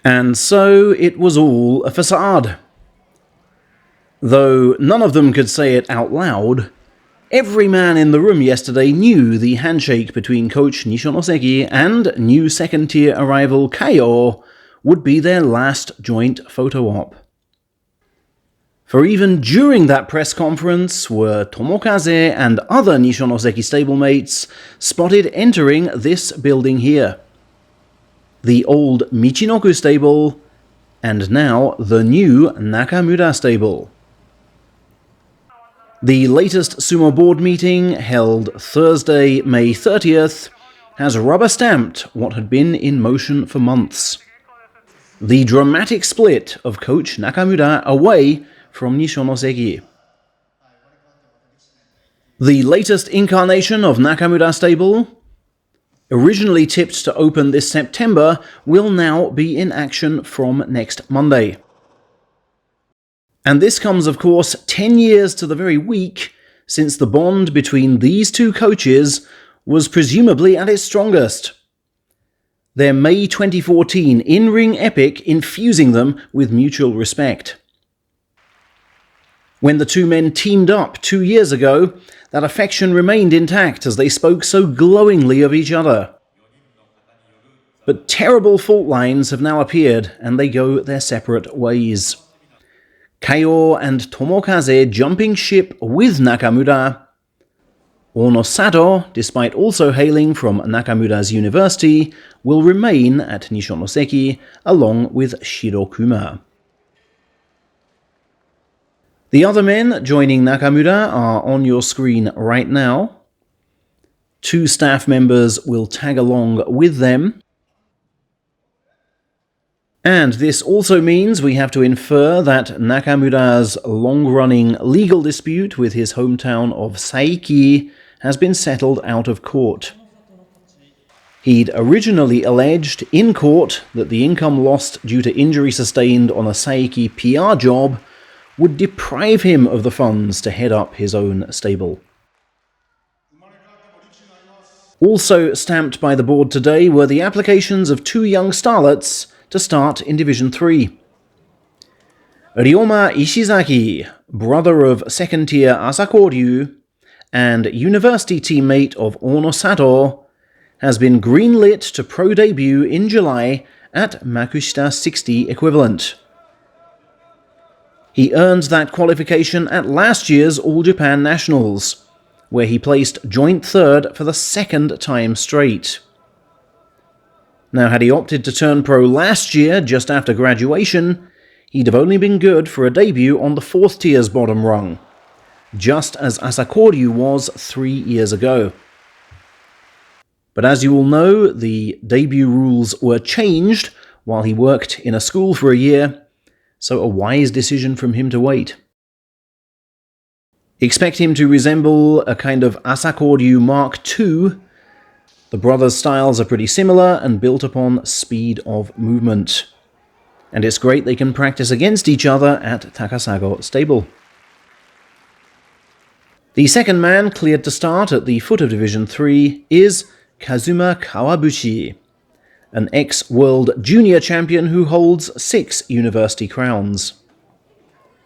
And so it was all a facade. Though none of them could say it out loud, every man in the room yesterday knew the handshake between coach Nishonoseki and new second-tier arrival Kaio would be their last joint photo op. For even during that press conference were Tomokaze and other Nishonoseki stablemates spotted entering this building here. The old Michinoku stable, and now the new Nakamura stable. The latest Sumo board meeting, held Thursday, May 30th, has rubber-stamped what had been in motion for months. The dramatic split of coach Nakamura away from Nishonoseki. The latest incarnation of Nakamura stable, originally tipped to open this September, will now be in action from next Monday. And this comes, of course, 10 years to the very week since the bond between these two coaches was presumably at its strongest. Their May 2014 in-ring epic infusing them with mutual respect. When the two men teamed up 2 years ago, that affection remained intact as they spoke so glowingly of each other. But terrible fault lines have now appeared, and they go their separate ways. Kaio and Tomokaze jumping ship with Nakamura. Onosato, despite also hailing from Nakamura's university, will remain at Nishonoseki along with Shirokuma. The other men joining Nakamura are on your screen right now. 2 staff members will tag along with them. And this also means we have to infer that Nakamura's long-running legal dispute with his hometown of Saiki has been settled out of court. He'd originally alleged in court that the income lost due to injury sustained on a Saiki PR job would deprive him of the funds to head up his own stable. Also stamped by the board today were the applications of 2 young starlets to start in Division 3. Ryoma Ishizaki, brother of second-tier Asakoryu and university teammate of Onosato, has been greenlit to pro debut in July at Makushita 60 equivalent. He earned that qualification at last year's All Japan Nationals, where he placed joint third for the 2nd time straight. Now, had he opted to turn pro last year, just after graduation, he'd have only been good for a debut on the 4th tier's bottom rung, just as Asakoryu was 3 years ago. But as you all know, the debut rules were changed while he worked in a school for a year, so a wise decision from him to wait. Expect him to resemble a kind of Asakoryu Mark II. The brothers' styles are pretty similar and built upon speed of movement. And it's great they can practice against each other at Takasago Stable. The second man cleared to start at the foot of Division 3 is Kazuma Kawabushi, an ex-world junior champion who holds 6 university crowns.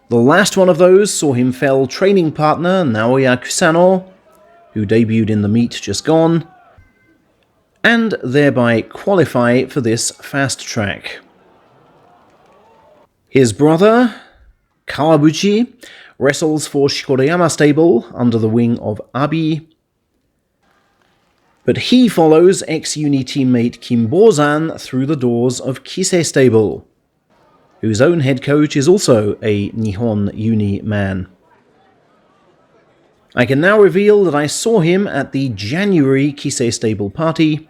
The last one of those saw him fell training partner Naoya Kusano, who debuted in the meet just gone, and thereby qualify for this fast track. His brother, Kawabuchi, wrestles for Shikorayama Stable under the wing of Abi, but he follows ex-uni teammate Kimbozan through the doors of Kise Stable, whose own head coach is also a Nihon Uni man. I can now reveal that I saw him at the January Kise Stable party.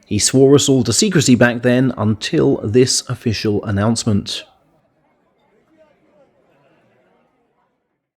He swore us all to secrecy back then until this official announcement.